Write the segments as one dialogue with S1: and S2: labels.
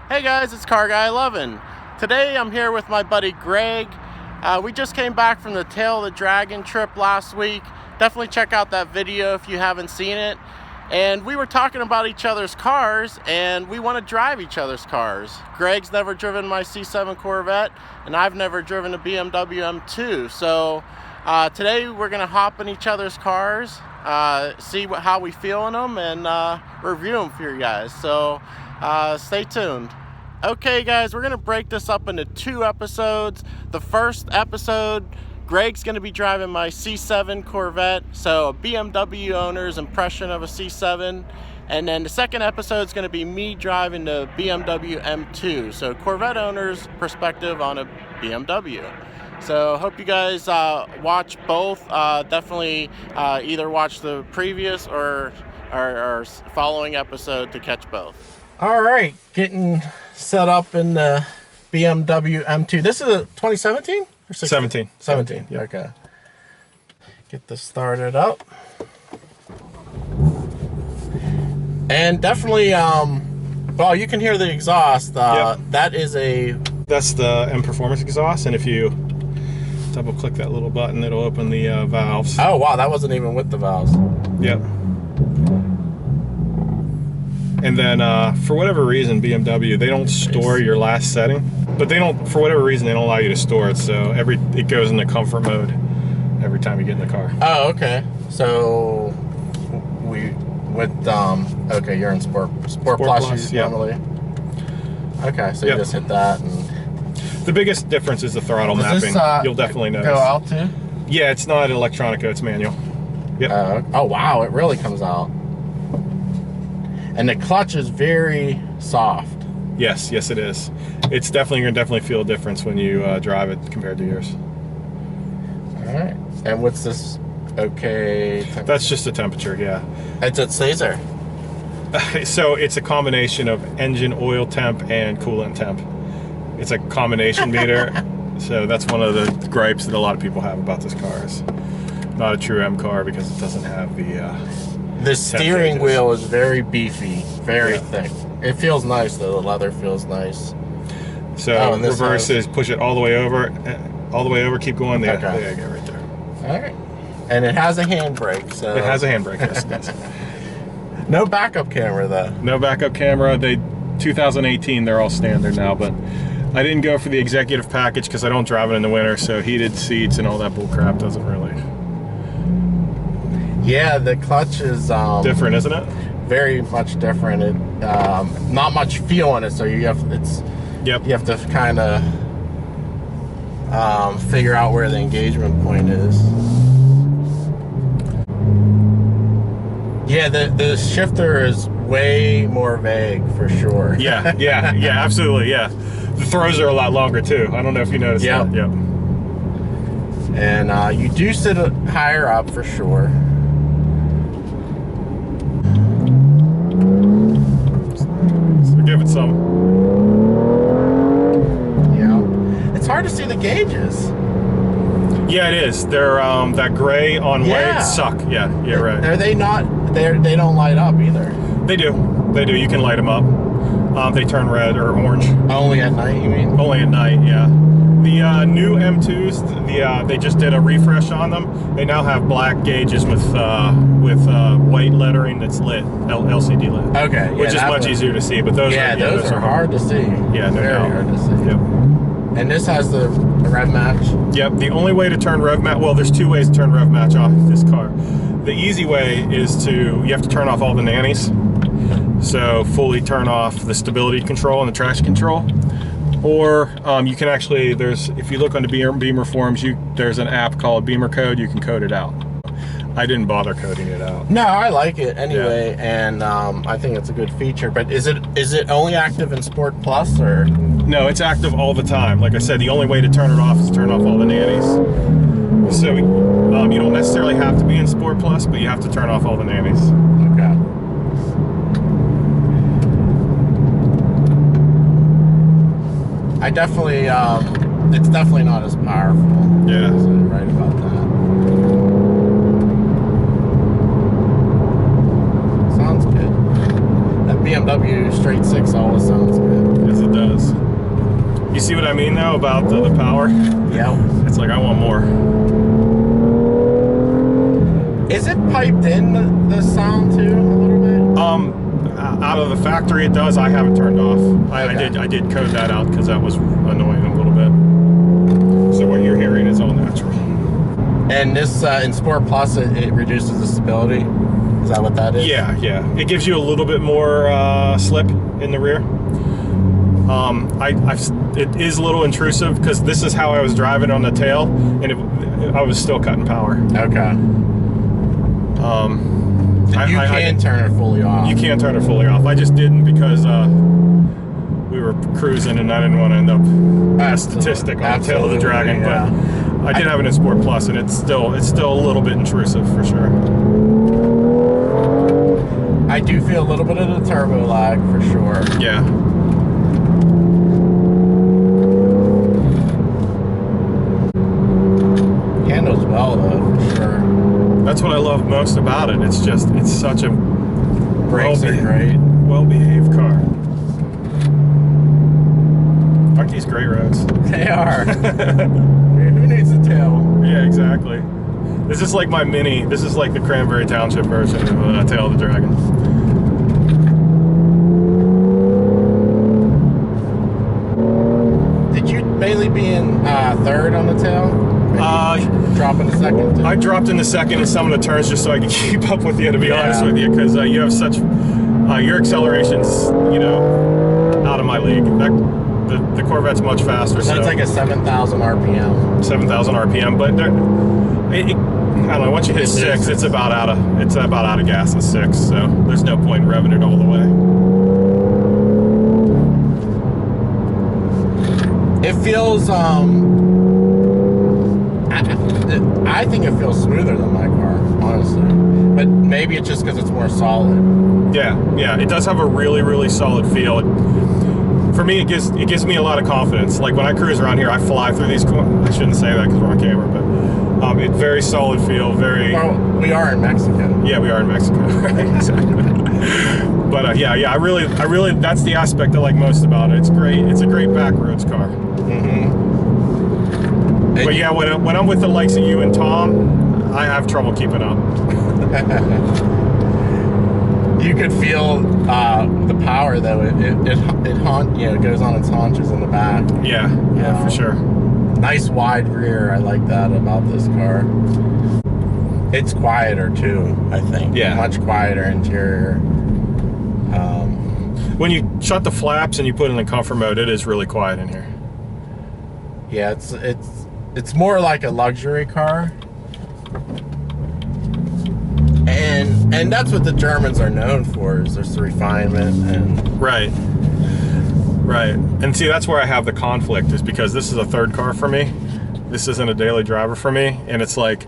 S1: Hey guys, it's Car Guy 11. Today I'm here with my buddy Greg. We just came back from the Tail of the Dragon trip last week. Definitely check out that video if you haven't seen it. And we were talking about each other's cars, and we want to drive each other's cars. Greg's never driven my C7 Corvette, and I've never driven a BMW M2. So today we're going to hop in each other's cars, see how we feel in them, and review them for you guys. So stay tuned. Okay guys, we're gonna break this up into two episodes. The first episode, Greg's gonna be driving my C7 Corvette, so a BMW owner's impression of a C7. And then the second episode is gonna be me driving the BMW M2, so Corvette owner's perspective on a BMW. So hope you guys watch both. Definitely either watch the previous or following episode to catch both. All right, getting set up in the BMW M2. This is a 2017 or 16? 17. Yeah. Okay. Get this started up. And definitely, well, you can hear the exhaust.
S2: Yep.
S1: That's
S2: the M Performance exhaust, and if you double click that little button, it'll open the valves.
S1: Oh wow, that wasn't even with the valves.
S2: Yep. And then for whatever reason, BMW, they don't store your last setting, but for whatever reason, they don't allow you to store it. So it goes into comfort mode every time you get in the car.
S1: Oh, okay. So okay, you're in Sport Plus normally. Okay, so you just hit that. And
S2: the biggest difference is the throttle mapping. You'll definitely notice.
S1: Go out too?
S2: Yeah, it's not electronica, it's manual. Yep.
S1: Oh wow, it really comes out. And the clutch is very soft.
S2: Yes, it is. It's definitely, you're gonna feel a difference when you drive it compared to yours.
S1: All right. And what's this? Okay.
S2: That's just the temperature, yeah.
S1: It stays there.
S2: So it's a combination of engine oil temp and coolant temp. It's a combination meter. So that's one of the gripes that a lot of people have about this car. It's not a true M car because it doesn't have
S1: the steering wheel is very beefy, very thick. It feels nice though. The leather feels nice.
S2: So reverse is push it all the way over, keep going. There you go, right there.
S1: All right. And it has a handbrake. So
S2: it has a handbrake. Yes.
S1: No backup camera though.
S2: No backup camera. 2018, they're all standard now, but I didn't go for the executive package because I don't drive it in the winter. So heated seats and all that bull crap doesn't really.
S1: Yeah, the clutch is
S2: different, isn't it?
S1: Very much different. It not much feel on it, so you have to kind of figure out where the engagement point is. Yeah, the shifter is way more vague for sure.
S2: Yeah, absolutely, yeah. The throws are a lot longer too. I don't know if you noticed that. Yep.
S1: And you do sit higher up for sure.
S2: Give it some.
S1: Yeah. It's hard to see the gauges.
S2: Yeah, it is. They're that gray on white suck. Yeah, right.
S1: Are they not? They don't light up either.
S2: They do. You can light them up. They turn red or orange.
S1: Only at night, you mean?
S2: Only at night, yeah. The new M2s, they just did a refresh on them. They now have black gauges with white lettering that's lit, LCD lit.
S1: Okay,
S2: which is much easier to see. But those are
S1: hard to see.
S2: Yeah,
S1: very hard to see.
S2: Yep.
S1: And this has the rev match.
S2: Yep. The only way to turn rev match. Well, there's two ways to turn rev match off this car. The easy way is you have to turn off all the nannies. So fully turn off the stability control and the traction control. Or you can actually, if you look on the Beamer forums, there's an app called Beamer Code. You can code it out. I didn't bother coding it out.
S1: No, I like it anyway, and I think it's a good feature. But is it only active in Sport Plus or?
S2: No, it's active all the time. Like I said, the only way to turn it off is turn off all the nannies. So you don't necessarily have to be in Sport Plus, but you have to turn off all the nannies.
S1: Okay. I definitely, it's definitely not as powerful.
S2: Yeah.
S1: So you're right about that. BMW straight six always sounds good.
S2: see what I mean though about the power?
S1: Yep.
S2: It's like I want more.
S1: Is it piped in the sound too a little bit?
S2: Out of the factory it does. I have it turned off.
S1: Okay.
S2: I did code that out because that was annoying a little bit. So what you're hearing is all natural.
S1: And this in Sport Plus, it reduces the stability. Is that what that is?
S2: Yeah, yeah. It gives you a little bit more slip in the rear. It is a little intrusive because this is how I was driving on the tail, and I was still cutting power.
S1: Okay. You can turn it fully off.
S2: You can turn it fully off. I just didn't because we were cruising and I didn't want to end up a statistic on the tail of the Dragon.
S1: Yeah.
S2: But I did have it in Sport Plus, and it's still a little bit intrusive for sure.
S1: I do feel a little bit of the turbo lag for sure.
S2: Yeah.
S1: Handles well though, for sure.
S2: That's what I love most about it. It's such a
S1: Brakes are great.
S2: well-behaved car. Aren't these great roads?
S1: They are. Who needs a tail?
S2: Yeah, exactly. This is like my mini. This is like the Cranberry Township version of Tail of the Dragon.
S1: Did you mainly be in third on the tail? Drop in the second? Too?
S2: I dropped in the second in some of the turns just so I could keep up with you, to be honest with you, because you have such your acceleration's, you know, out of my league. The Corvette's much faster.
S1: So it's like a 7,000 RPM. 7,000
S2: RPM, but I don't know. Once you hit 6, it's about out of gas at 6. So there's no point in revving it all the way.
S1: It feels I think it feels smoother than my car, honestly. But maybe it's just because it's more solid.
S2: Yeah, yeah. It does have a really, really solid feel. For me, it gives me a lot of confidence. Like when I cruise around here, I fly through these corners. I shouldn't say that because we're on camera, but it's very solid feel. Very.
S1: Well, we are in Mexico.
S2: Yeah, we are in Mexico. Right, exactly. But yeah. I really. That's the aspect I like most about it. It's great. It's a great backroads car.
S1: Mm-hmm.
S2: But yeah, when I'm with the likes of you and Tom, I have trouble keeping up.
S1: You could feel the power though. It goes on its haunches in the back.
S2: Yeah, for sure.
S1: Nice wide rear. I like that about this car. It's quieter too, I think.
S2: Yeah,
S1: much quieter interior.
S2: When you shut the flaps and you put it in the comfort mode, it is really quiet in here.
S1: Yeah, it's more like a luxury car. And that's what the Germans are known for, is this refinement and
S2: right. And see, that's where I have the conflict, is because this is a third car for me. This isn't a daily driver for me, and it's like,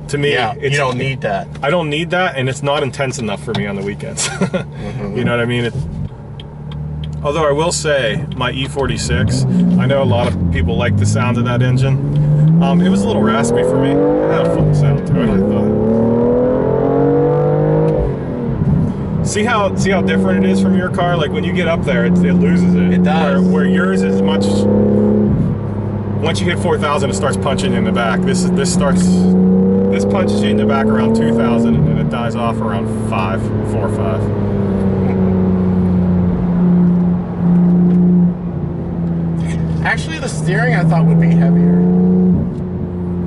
S2: to me, you
S1: don't need that.
S2: I don't need that, and it's not intense enough for me on the weekends.
S1: Mm-hmm.
S2: You know what I mean? Although I will say, my E46, I know a lot of people like the sound of that engine. It was a little raspy for me. It had a full sound to it, I thought. See how different it is from your car? Like when you get up there, it loses it.
S1: It does.
S2: Where yours is much. Once you hit 4,000, it starts punching you in the back. This punches you in the back around 2,000, and then it dies off around 4 or 5.
S1: Actually, the steering I thought would be heavier.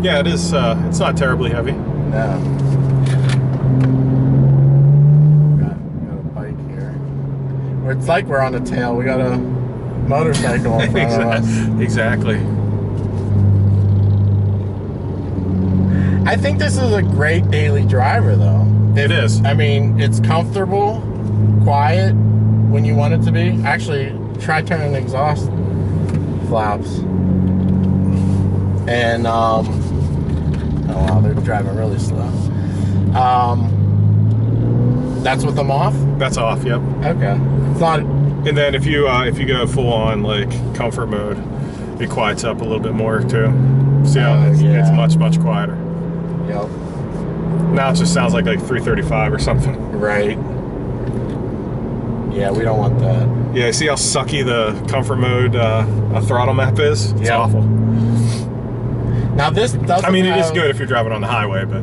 S2: Yeah, it is. It's not terribly heavy.
S1: No. Got a bike here. It's like we're on the tail. We got a motorcycle in front of us.
S2: Exactly.
S1: I think this is a great daily driver, though.
S2: It is.
S1: I mean, it's comfortable, quiet when you want it to be. Actually, try turning the exhaust flaps. And, oh wow, they're driving really slow. That's with them off?
S2: That's off, yep.
S1: Okay. It's not...
S2: And then if you go full on like comfort mode, it quiets up a little bit more too. See how it's much quieter.
S1: Yep.
S2: Now it just sounds like 335 or something.
S1: Right. Yeah, we don't want that.
S2: Yeah, see how sucky the comfort mode a throttle map is? It's awful.
S1: Now this doesn't
S2: I mean, it is good if you're driving on the highway, but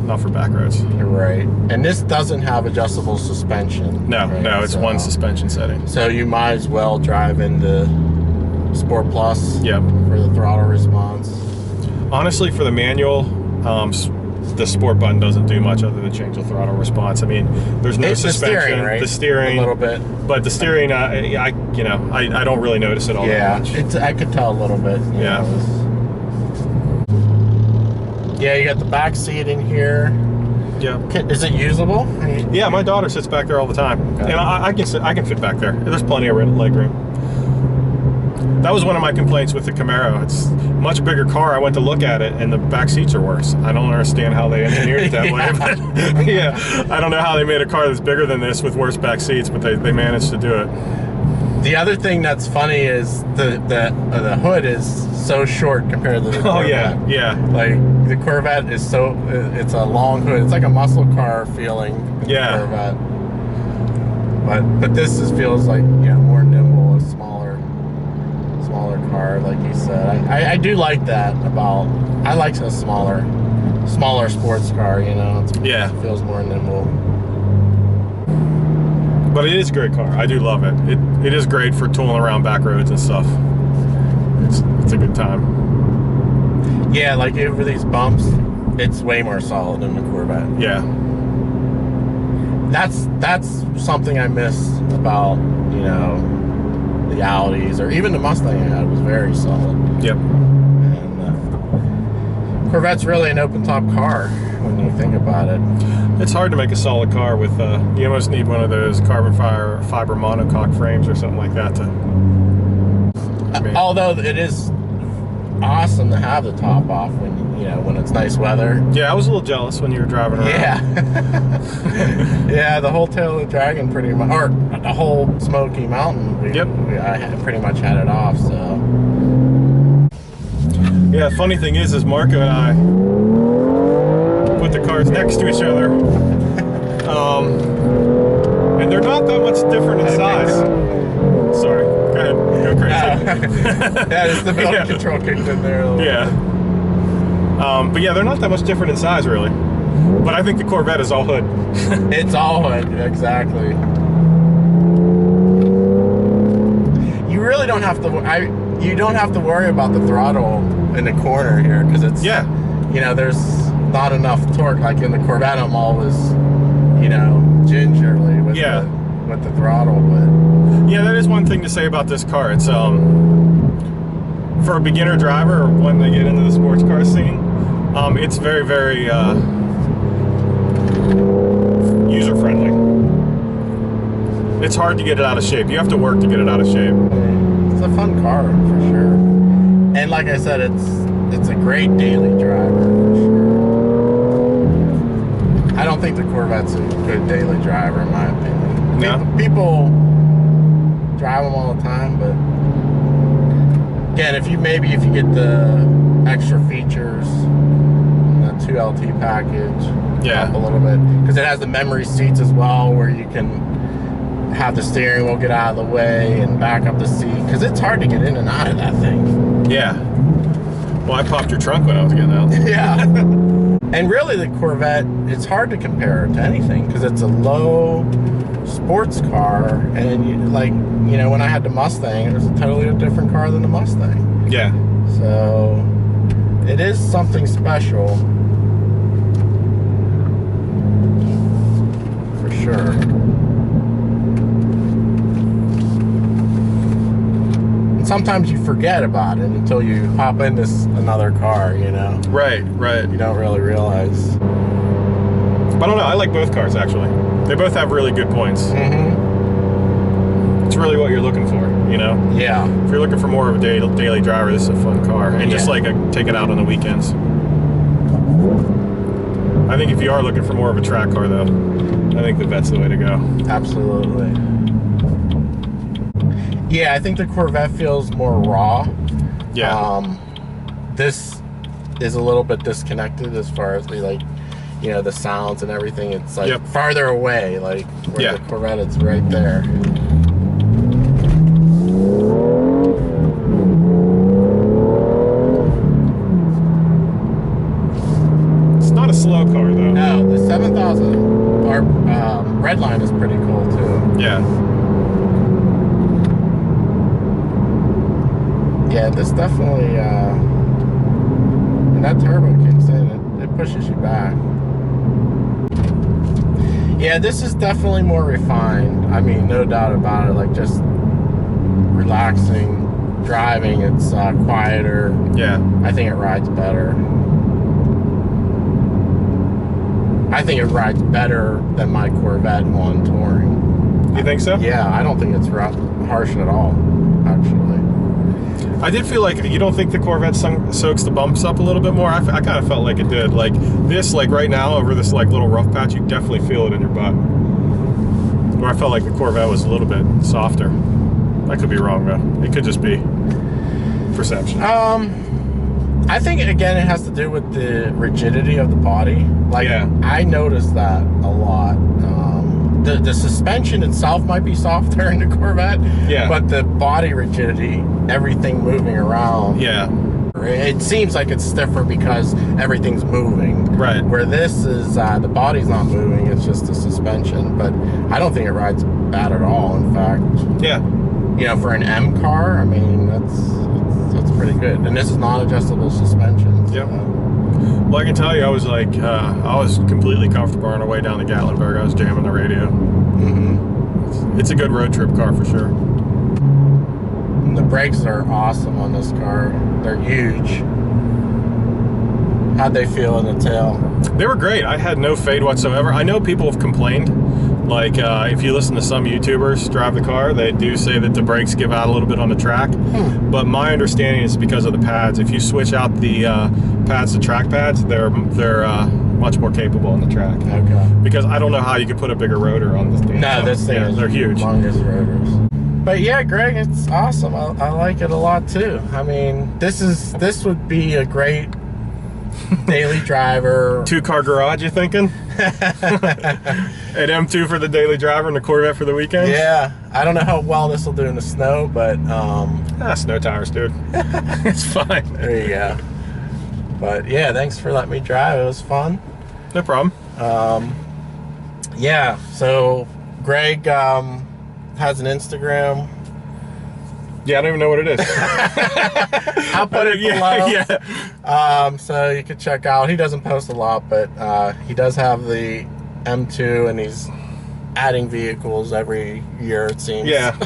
S2: not for back roads.
S1: Right. And this doesn't have adjustable suspension.
S2: No,
S1: right?
S2: no, it's one suspension setting.
S1: So you might as well drive in the Sport Plus
S2: Yep.
S1: for the throttle response.
S2: Honestly, for the manual, the sport button doesn't do much other than change the throttle response. I mean, there's no suspension.
S1: The steering, right?
S2: The steering,
S1: a little bit,
S2: but the steering, I don't really notice it all that much.
S1: I could tell a little bit.
S2: Yeah.
S1: Yeah, you got the back seat in here.
S2: Yeah.
S1: Is it usable?
S2: Yeah, my daughter sits back there all the time,
S1: okay.
S2: and I can fit back there. There's plenty of leg room. That was one of my complaints with the Camaro. It's a much bigger car. I went to look at it, and the back seats are worse. I don't understand how they engineered it that way. But yeah, I don't know how they made a car that's bigger than this with worse back seats, but they managed to do it.
S1: The other thing that's funny is the hood is so short compared to the Corvette.
S2: Oh yeah, yeah.
S1: Like the Corvette is it's a long hood. It's like a muscle car feeling.
S2: Yeah.
S1: Corvette. But this feels like more nimble, a smaller car, like you said. I do like that about. I like a smaller sports car. It feels more nimble.
S2: But it is a great car. I do love it. It is great for tooling around back roads and stuff. It's a good time.
S1: Yeah, like over these bumps, it's way more solid than the Corvette.
S2: Yeah.
S1: That's something I miss about the Audis or even the Mustang I had was very solid.
S2: Yep.
S1: And Corvette's really an open top car when you think about it.
S2: It's hard to make a solid car with, you almost need one of those carbon fiber monocoque frames or something like that to...
S1: Although it is awesome to have the top off when it's nice weather.
S2: Yeah, I was a little jealous when you were driving around.
S1: Yeah. Yeah, the whole tail of the Dragon pretty much, or the whole Smoky Mountain, I pretty much had it off, so.
S2: Yeah, funny thing is Marco and I put the cars next to each other, and they're not that much different in size. Sorry, go ahead, go crazy.
S1: Yeah, it's the building control kicked in there a little bit.
S2: But yeah, they're not that much different in size, really. But I think the Corvette is all hood.
S1: It's all hood, exactly. You really don't have to. You don't have to worry about the throttle in the corner here because it's there's not enough torque. Like in the Corvette, I'm always gingerly with the throttle. But
S2: yeah, that is one thing to say about this car. It's for a beginner driver or when they get into the sports car scene, it's very, very user friendly. It's hard to get it out of shape. You have to work to get it out of shape.
S1: It's a fun car for sure, and like I said, it's a great daily driver for sure. I don't think the Corvette's a good daily driver in my opinion.
S2: No.
S1: People drive them all the time, but again, if you get the extra features, the 2LT package, up a little bit, because it has the memory seats as well, where you can have the steering wheel get out of the way and back up the seat, because it's hard to get in and out of that thing.
S2: Yeah. Well, I popped your trunk when I was getting out.
S1: Yeah. And really, the Corvette, it's hard to compare it to anything because it's a low sports car, and when I had the Mustang, it was a totally different car than the Mustang.
S2: Yeah.
S1: So it is something special for sure. And sometimes you forget about it until you hop into another car,
S2: Right, right.
S1: You don't really realize.
S2: But I don't know, I like both cars actually. They both have really good points.
S1: Mm-hmm.
S2: It's really what you're looking for,
S1: Yeah.
S2: If you're looking for more of a daily driver, this is a fun car. And just take it out on the weekends. I think if you are looking for more of a track car though, I think the Vette's the way to go.
S1: Absolutely. Yeah, I think the Corvette feels more raw.
S2: Yeah.
S1: This is a little bit disconnected as far as the sounds and everything. It's like farther away, like where the Corvette, it's right there. Yeah, this definitely, and that turbo kicks in, it pushes you back. Yeah, this is definitely more refined. I mean, no doubt about it. Like, just relaxing, driving, it's quieter.
S2: Yeah.
S1: I think it rides better. I think it rides better than my Corvette on touring.
S2: You think so?
S1: Yeah, I don't think it's harsh at all, actually.
S2: I did feel like, you don't think the Corvette soaks the bumps up a little bit more? I kind of felt like it did. Like this, like right now over this like little rough patch, you definitely feel it in your butt. Where I felt like the Corvette was a little bit softer. I could be wrong though. It could just be perception.
S1: I think again it has to do with the rigidity of the body. Like, yeah. I noticed that a lot. The suspension itself might be softer in the Corvette,
S2: yeah, but
S1: the body rigidity, everything moving around,
S2: yeah,
S1: it seems like it's stiffer because everything's moving.
S2: Right.
S1: Where this is, the body's not moving, it's just the suspension. But I don't think it rides bad at all. In fact,
S2: yeah,
S1: you know, for an M car, I mean, that's pretty good. And this is non-adjustable suspension. So.
S2: Yep. Well, I can tell you, I was like, I was completely comfortable on our way down to Gatlinburg. I was jamming the radio.
S1: Mm-hmm.
S2: It's a good road trip car for sure.
S1: And the brakes are awesome on this car. They're huge. How'd they feel in the tail?
S2: They were great. I had no fade whatsoever. I know people have complained. Like, if you listen to some YouTubers drive the car, they do say that the brakes give out a little bit on the track. But my understanding is because of the pads. If you switch out the pads to track pads, they're much more capable on the track.
S1: Okay.
S2: Because I don't know how you could put a bigger rotor on this thing.
S1: No, this thing is
S2: they're huge.
S1: Longest rotors. But yeah, Greg, it's awesome. I like it a lot too. I mean, this would be a great daily driver.
S2: 2-car garage, you thinking? An M2 for the daily driver and a Corvette for the weekend?
S1: Yeah. I don't know how well this will do in the snow, but
S2: snow tires, dude. It's fine.
S1: There you go. But yeah, thanks for letting me drive. It was fun.
S2: No problem.
S1: Yeah, so Greg has an Instagram.
S2: Yeah, I don't even know what it is.
S1: I'll put it below.
S2: Yeah.
S1: So you can check out. He doesn't post a lot, but he does have the M2, and he's adding vehicles every year, it seems.
S2: Yeah.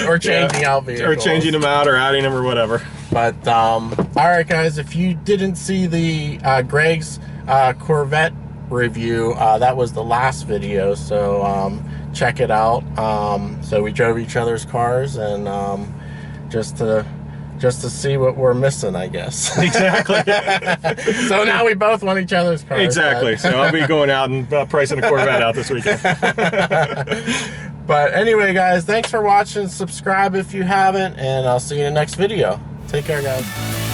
S1: Or changing out vehicles.
S2: Or changing them out or adding them or whatever.
S1: But, all right, guys, if you didn't see the Greg's Corvette review, that was the last video, so check it out. So we drove each other's cars, and just to see what we're missing, I guess.
S2: Exactly.
S1: So now we both want each other's cars.
S2: Exactly. Right? So I'll be going out and pricing a Corvette out this weekend.
S1: But anyway, guys, thanks for watching. Subscribe if you haven't, and I'll see you in the next video. Take care, guys.